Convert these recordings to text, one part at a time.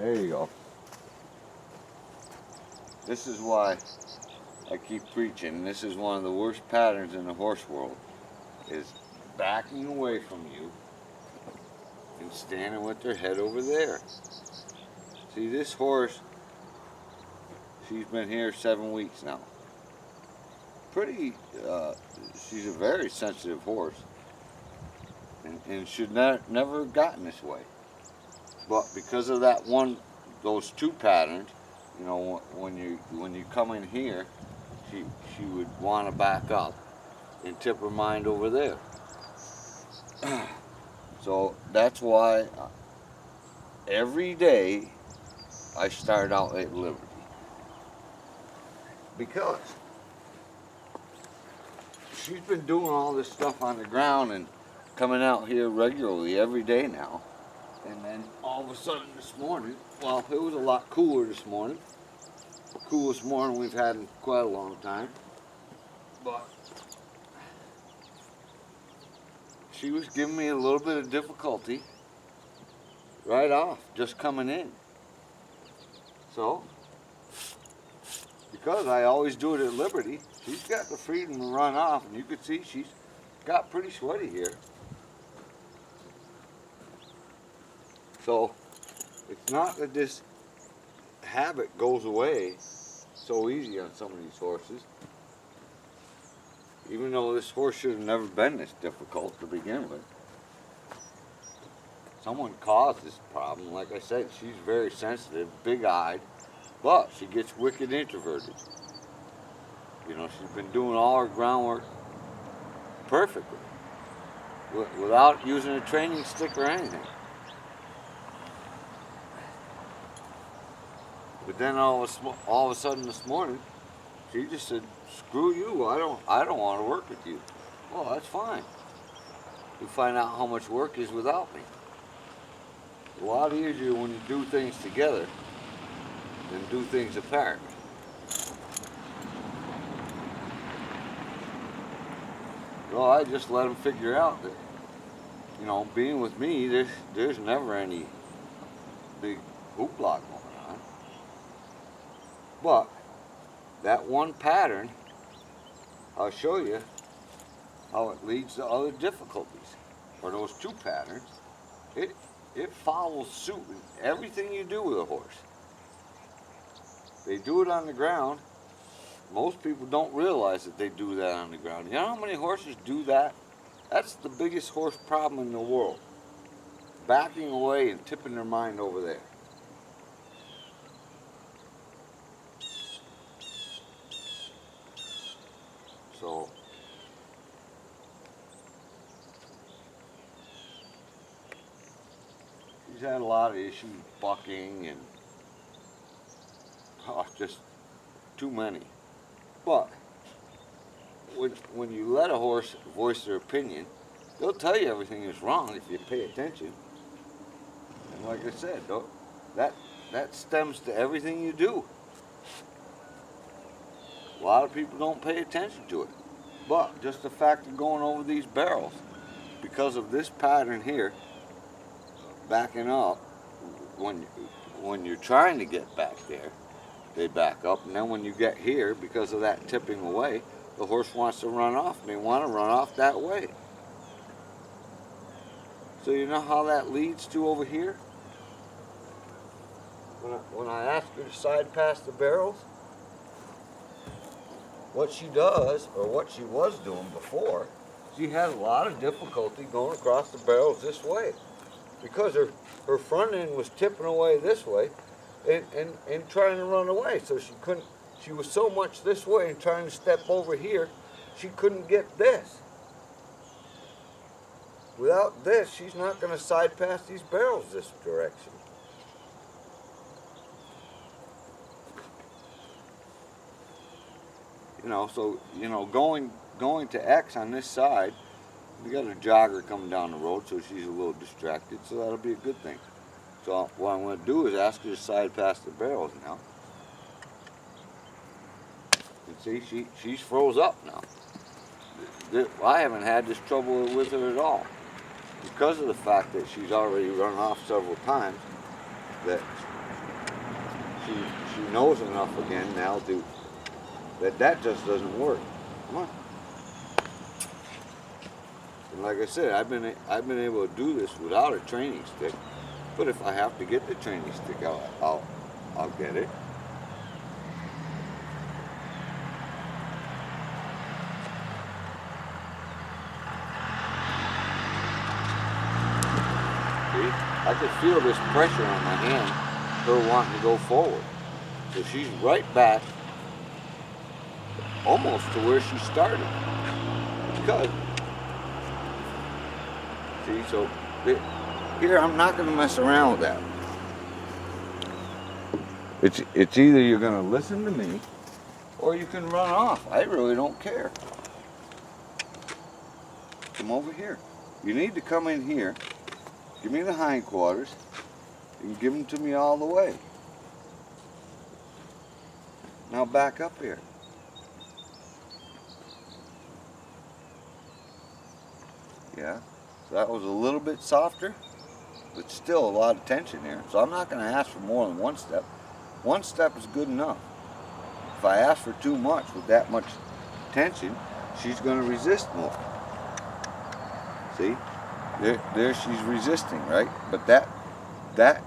There you go. This is why I keep preaching. This is one of the worst patterns in the horse world, is backing away from you and standing with their head over there. See, this horse, she's been here 7 weeks now. She's a very sensitive horse, and should never have gotten this way. But because of those two patterns, you know, when you come in here, she would want to back up and tip her mind over there. So that's why every day I start out at Liberty, because she's been doing all this stuff on the ground and coming out here regularly every day now. And then all of a sudden this morning, well, it was a lot cooler this morning. The coolest morning we've had in quite a long time. But she was giving me a little bit of difficulty right off, just coming in. So, because I always do it at Liberty, she's got the freedom to run off, and you can see she's got pretty sweaty here. So, it's not that this habit goes away so easy on some of these horses. Even though this horse should have never been this difficult to begin with. Someone caused this problem. Like I said, she's very sensitive, big-eyed, but she gets wicked introverted. You know, she's been doing all her groundwork perfectly, without using a training stick or anything. But then all of a sudden this morning, she just said, "Screw you! I don't want to work with you." Well, that's fine. You find out how much work is without me. It's a lot easier when you do things together than do things apart. Well, I just let them figure out that, you know, being with me, there's never any big hoopla going on. But that one pattern, I'll show you how it leads to other difficulties. Or those two patterns, it follows suit in everything you do with a horse. They do it on the ground. Most people don't realize that they do that on the ground. You know how many horses do that? That's the biggest horse problem in the world. Backing away and tipping their mind over there. So, she's had a lot of issues bucking and just too many. But when you let a horse voice their opinion, they'll tell you everything is wrong if you pay attention. And like I said, that stems to everything you do. A lot of people don't pay attention to it. But just the fact of going over these barrels, because of this pattern here, backing up, when you're trying to get back there, they back up. And then when you get here, because of that tipping away, the horse wants to run off, and they want to run off that way. So you know how that leads to over here? When I ask her to side pass the barrels, what she does, or what she was doing before, she had a lot of difficulty going across the barrels this way, because her front end was tipping away this way and trying to run away. So she was so much this way and trying to step over here, she couldn't get this. Without this, she's not going to side pass these barrels this direction. You know, so, you know, going to X on this side, we got a jogger coming down the road, so she's a little distracted, so that'll be a good thing. So what I'm going to do is ask her to side pass the barrels now. And see, she's froze up now. I haven't had this trouble with her at all, because of the fact that she's already run off several times, that she knows enough again now to that just doesn't work. Come on. And like I said, I've been able to do this without a training stick. But if I have to get the training stick, I'll get it. See, I could feel this pressure on my hand, her wanting to go forward. So she's right back, almost to where she started. Because, see, so here I'm not going to mess around with that. It's either you're going to listen to me, or you can run off. I really don't care. Come over here. You need to come in here. Give me the hindquarters. And give them to me all the way. Now back up here. Yeah. So that was a little bit softer, but still a lot of tension here. So I'm not going to ask for more than one step. One step is good enough. If I ask for too much with that much tension, she's going to resist more. See? There she's resisting, right? But that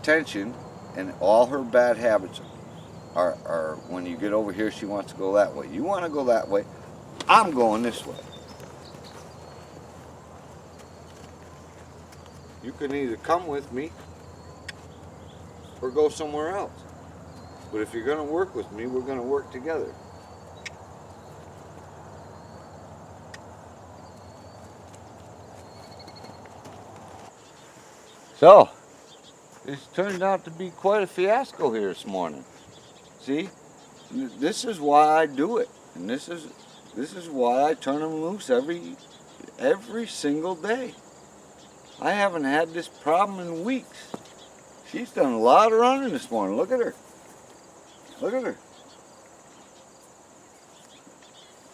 tension and all her bad habits are when you get over here, she wants to go that way. You want to go that way, I'm going this way. You can either come with me or go somewhere else. But if you're going to work with me, we're going to work together. So, this turned out to be quite a fiasco here this morning. See, this is why I do it, and this is why I turn them loose every single day. I haven't had this problem in weeks. She's done a lot of running this morning. Look at her. Look at her.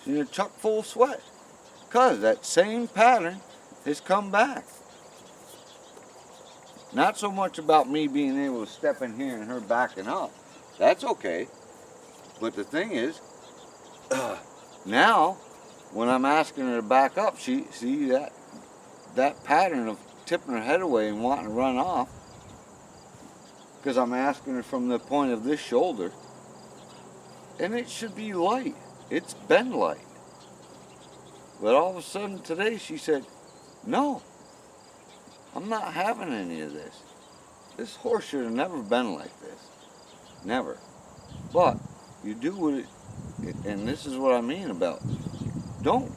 She's in a chuck full of sweat. Because that same pattern has come back. Not so much about me being able to step in here and her backing up. That's okay. But the thing is, now, when I'm asking her to back up, see that pattern of tipping her head away and wanting to run off, because I'm asking her from the point of this shoulder, and it should be light. It's been light. But all of a sudden today she said, no, I'm not having any of this. This horse should have never been like this. Never. But you do what it, and this is what I mean about, don't,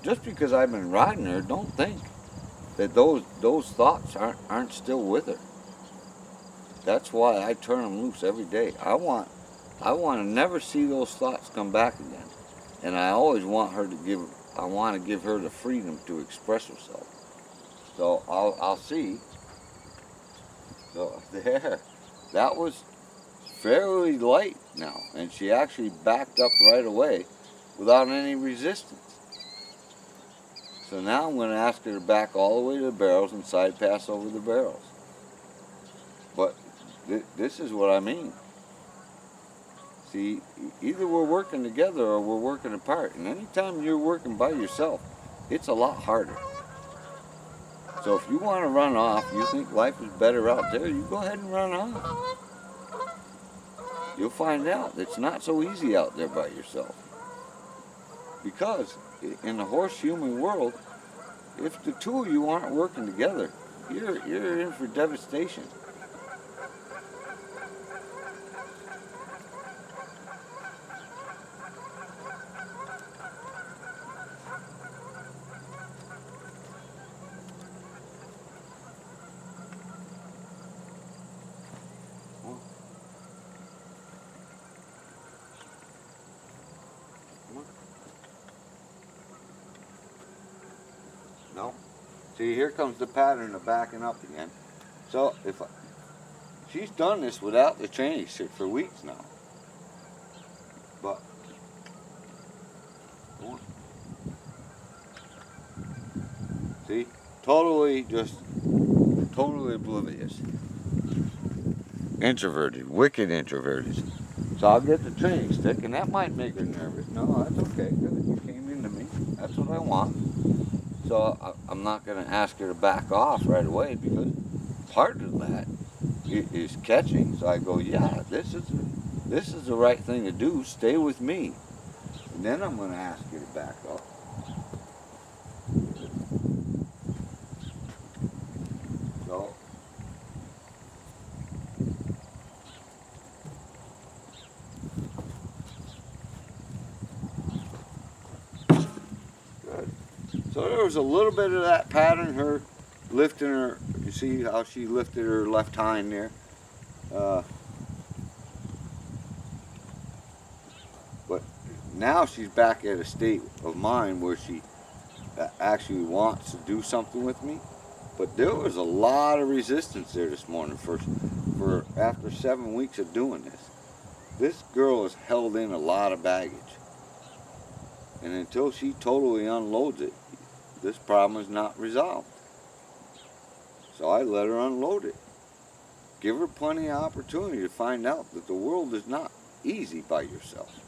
just because I've been riding her, don't think that those thoughts aren't still with her. That's why I turn them loose every day. I want to never see those thoughts come back again. And I always want her to I want to give her the freedom to express herself. So I'll see. So there, that was fairly light now. And she actually backed up right away without any resistance. So now I'm going to ask her to back all the way to the barrels and side pass over the barrels. But this is what I mean. See, either we're working together or we're working apart. And anytime you're working by yourself, it's a lot harder. So if you want to run off, you think life is better out there, you go ahead and run off. You'll find out it's not so easy out there by yourself. Because in the horse-human world, if the two of you aren't working together, you're in for devastation. No. See, here comes the pattern of backing up again. So she's done this without the training stick for weeks now. But see, totally oblivious. introverted, wicked introverted. So I'll get the training stick, and that might make her nervous. No, that's okay. Good. You came into me. That's what I want. So I'm not going to ask her to back off right away, because part of that is catching. So I go, yeah, this is the right thing to do. Stay with me. And then I'm going to ask you to back up. So, good. So there was a little bit of that pattern, her lifting her, you see how she lifted her left hind there? But now she's back at a state of mind where she actually wants to do something with me. But there was a lot of resistance there this morning for after 7 weeks of doing this. This girl has held in a lot of baggage. And until she totally unloads it, this problem is not resolved. So I let her unload it. Give her plenty of opportunity to find out that the world is not easy by yourself.